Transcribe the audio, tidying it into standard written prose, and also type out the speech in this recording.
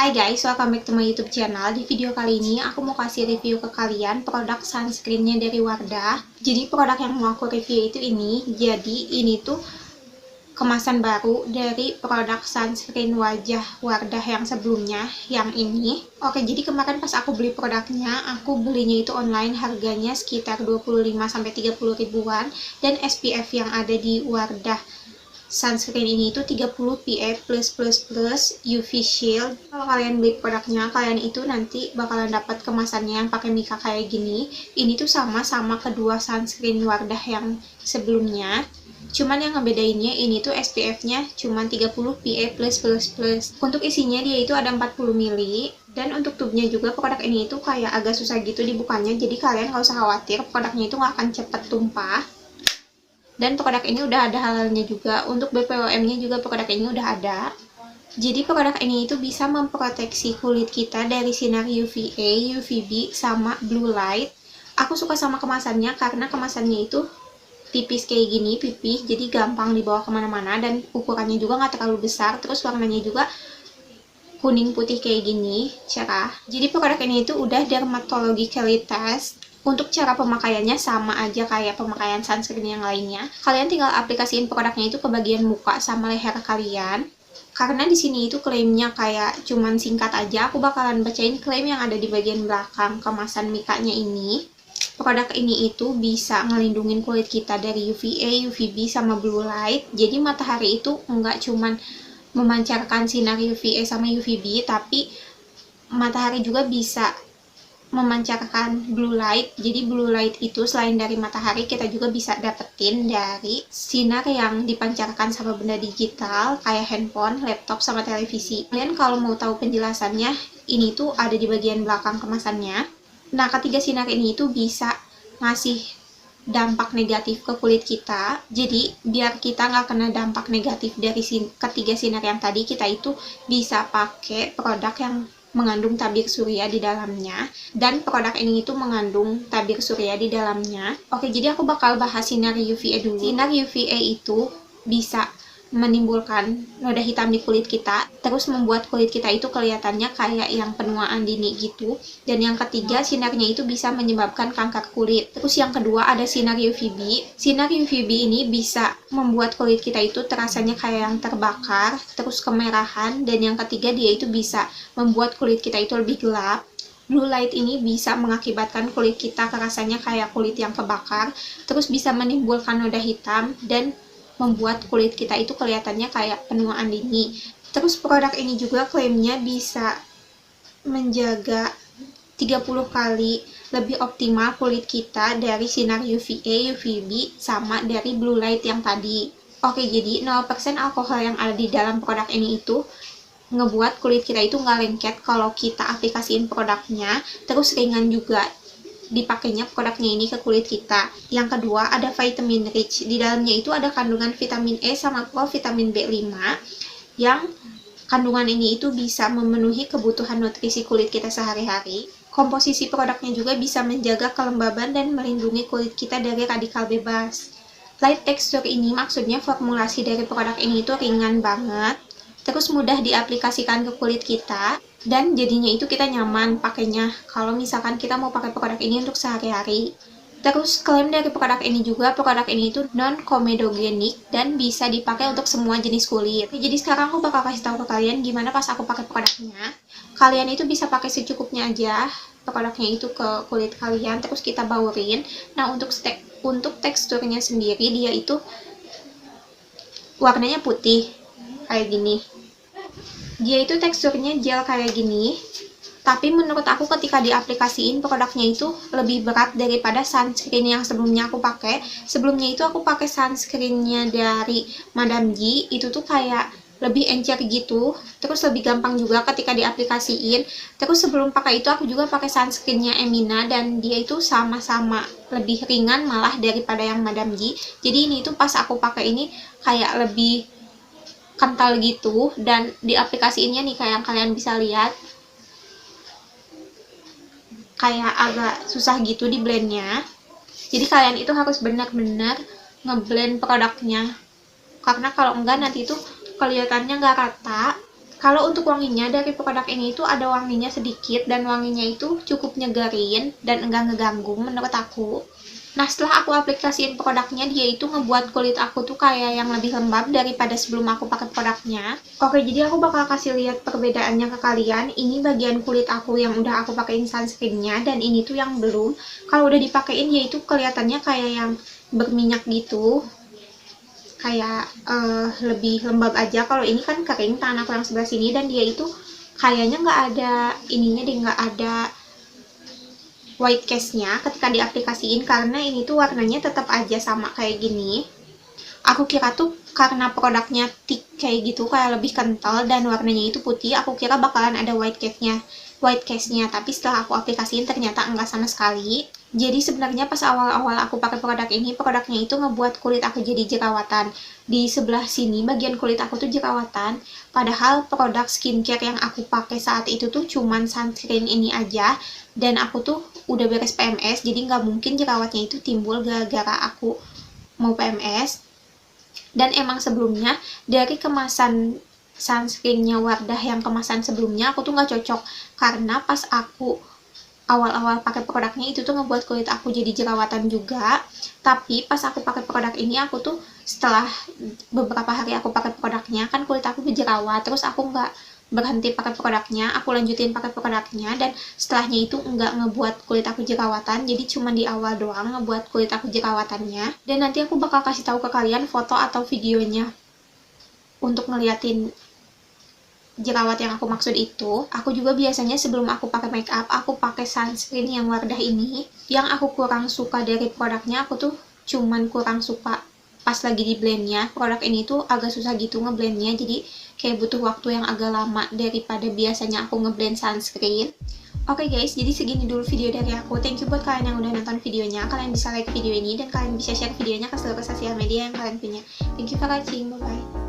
Hai guys, welcome back to my YouTube channel. Di video kali ini aku mau kasih review ke kalian produk sunscreennya dari Wardah. Jadi produk yang mau aku review itu ini. Jadi ini tuh kemasan baru dari produk sunscreen wajah Wardah yang sebelumnya, yang ini. Oke, jadi kemarin pas aku beli produknya, aku belinya itu online, harganya sekitar 25-30 ribuan, dan SPF yang ada di Wardah sunscreen ini itu 30 PA+++ UV shield. Kalau kalian beli produknya, kalian itu nanti bakalan dapat kemasannya yang pakai mika kayak gini. Ini tuh sama kedua sunscreen Wardah yang sebelumnya. Cuman yang ngebedainnya ini tuh SPF-nya cuman 30 PA+++. Untuk isinya dia itu ada 40 ml, dan untuk tubnya juga produk ini itu kayak agak susah gitu dibukanya. Jadi kalian nggak usah khawatir, produknya itu nggak akan cepet tumpah. Dan produk ini udah ada halalnya juga. Untuk BPOM-nya juga produk ini udah ada. Jadi produk ini itu bisa memproteksi kulit kita dari sinar UVA, UVB, sama blue light. Aku suka sama kemasannya karena kemasannya itu tipis kayak gini, pipih, jadi gampang dibawa kemana-mana, dan ukurannya juga nggak terlalu besar. Terus warnanya juga kuning putih kayak gini, cerah. Jadi produk ini itu udah dermatologically test. Untuk cara pemakaiannya sama aja kayak pemakaian sunscreen yang lainnya. Kalian tinggal aplikasiin produknya itu ke bagian muka sama leher kalian. Karena di sini itu klaimnya kayak cuman singkat aja, aku bakalan bacain klaim yang ada di bagian belakang kemasan mikanya ini. Produk ini itu bisa ngelindungin kulit kita dari UVA, UVB, sama blue light. Jadi matahari itu nggak cuman memancarkan sinar UVA sama UVB, tapi matahari juga bisa memancarkan blue light. Jadi blue light itu selain dari matahari, kita juga bisa dapetin dari sinar yang dipancarkan sama benda digital kayak handphone, laptop, sama televisi. Kalian kalau mau tahu penjelasannya, ini tuh ada di bagian belakang kemasannya. Nah, ketiga sinar ini itu bisa ngasih dampak negatif ke kulit kita. Jadi biar kita nggak kena dampak negatif dari ketiga sinar yang tadi, kita itu bisa pakai produk yang mengandung tabir surya di dalamnya, dan produk ini itu mengandung tabir surya di dalamnya. Oke, jadi aku bakal bahas sinar UVA dulu. Sinar UVA itu bisa menimbulkan noda hitam di kulit kita, terus membuat kulit kita itu kelihatannya kayak yang penuaan dini gitu. Dan yang ketiga, sinarnya itu bisa menyebabkan kanker kulit. Terus yang kedua ada sinar UVB. Sinar UVB ini bisa membuat kulit kita itu terasanya kayak yang terbakar, terus kemerahan. Dan yang ketiga, dia itu bisa membuat kulit kita itu lebih gelap. Blue light ini bisa mengakibatkan kulit kita terasanya kayak kulit yang kebakar, terus bisa menimbulkan noda hitam dan membuat kulit kita itu kelihatannya kayak penuaan dini. Terus produk ini juga klaimnya bisa menjaga 30 kali lebih optimal kulit kita dari sinar UVA, UVB, sama dari blue light yang tadi. Oke, jadi 0% alkohol yang ada di dalam produk ini itu ngebuat kulit kita itu nggak lengket kalau kita aplikasiin produknya. Terus ringan juga dipakainya produknya ini ke kulit kita. Yang kedua ada vitamin rich. Di dalamnya itu ada kandungan vitamin E sama provitamin B5 yang kandungan ini itu bisa memenuhi kebutuhan nutrisi kulit kita sehari-hari. Komposisi produknya juga bisa menjaga kelembaban dan melindungi kulit kita dari radikal bebas. Light texture ini maksudnya formulasi dari produk ini itu ringan banget, terus mudah diaplikasikan ke kulit kita, dan jadinya itu kita nyaman pakainya kalau misalkan kita mau pakai produk ini untuk sehari-hari. Terus klaim dari produk ini juga, produk ini itu non-komedogenik dan bisa dipakai untuk semua jenis kulit. Jadi sekarang aku bakal kasih tahu ke kalian gimana pas aku pakai produknya. Kalian itu bisa pakai secukupnya aja produknya itu ke kulit kalian, terus kita baurin. Nah, untuk teksturnya sendiri, dia itu warnanya putih kayak gini. Dia itu teksturnya gel kayak gini, tapi menurut aku ketika diaplikasiin produknya itu lebih berat daripada sunscreen yang sebelumnya aku pakai. Sebelumnya itu aku pakai sunscreennya dari Madame G, itu tuh kayak lebih encer gitu, terus lebih gampang juga ketika diaplikasiin. Terus sebelum pakai itu aku juga pakai sunscreennya Emina, dan dia itu sama-sama lebih ringan malah daripada yang Madame G. Jadi ini tuh pas aku pakai ini kayak lebih kental gitu, dan diaplikasiinnya nih kayak yang kalian bisa lihat kayak agak susah gitu di blendnya. Jadi kalian itu harus benar-benar ngeblend produknya, karena kalau enggak nanti itu kelihatannya nggak rata. Kalau untuk wanginya dari produk ini itu ada wanginya sedikit dan wanginya itu cukup nyegarin dan enggak ngeganggu menurut aku. Nah, setelah aku aplikasiin produknya, dia itu ngebuat kulit aku tuh kayak yang lebih lembab daripada sebelum aku pakai produknya. Oke, jadi aku bakal kasih lihat perbedaannya ke kalian. Ini bagian kulit aku yang udah aku pakein sunscreennya, dan ini tuh yang belum. Kalau udah dipakein, dia itu kelihatannya kayak yang berminyak gitu. Kayak lebih lembab aja. Kalau ini kan kering, tangan aku yang sebelah sini, dan dia itu kayaknya nggak ada ininya deh, nggak ada white case-nya ketika diaplikasiin, karena ini tuh warnanya tetap aja sama kayak gini. Aku kira tuh karena produknya thick kayak gitu, kayak lebih kental dan warnanya itu putih, aku kira bakalan ada white case-nya, tapi setelah aku aplikasiin ternyata enggak sama sekali. Jadi sebenarnya pas awal-awal aku pakai produk ini, produknya itu ngebuat kulit aku jadi jerawatan. Di sebelah sini bagian kulit aku tuh jerawatan, padahal produk skincare yang aku pakai saat itu tuh cuman sunscreen ini aja, dan aku tuh udah beres PMS, jadi nggak mungkin jerawatnya itu timbul gara-gara aku mau PMS. Dan emang sebelumnya dari kemasan sunscreennya Wardah yang kemasan sebelumnya aku tuh nggak cocok, karena pas aku awal-awal pakai produknya itu tuh ngebuat kulit aku jadi jerawatan juga. Tapi pas aku pakai produk ini, aku tuh setelah beberapa hari aku pakai produknya kan kulit aku berjerawat, terus aku nggak berhenti pakai produknya, aku lanjutin pakai produknya, dan setelahnya itu nggak ngebuat kulit aku jerawatan. Jadi cuma di awal doang ngebuat kulit aku jerawatannya. Dan nanti aku bakal kasih tahu ke kalian foto atau videonya untuk ngeliatin jerawat yang aku maksud itu. Aku juga biasanya sebelum aku pakai make up, aku pakai sunscreen yang Wardah ini. Yang aku kurang suka dari produknya, aku tuh cuman kurang suka pas lagi di blendnya. Produk ini tuh agak susah gitu ngeblendnya, jadi kayak butuh waktu yang agak lama daripada biasanya aku ngeblend sunscreen. Oke guys, jadi segini dulu video dari aku. Thank you buat kalian yang udah nonton videonya. Kalian bisa like video ini dan kalian bisa share videonya ke seluruh sosial media yang kalian punya. Thank you for watching, bye bye.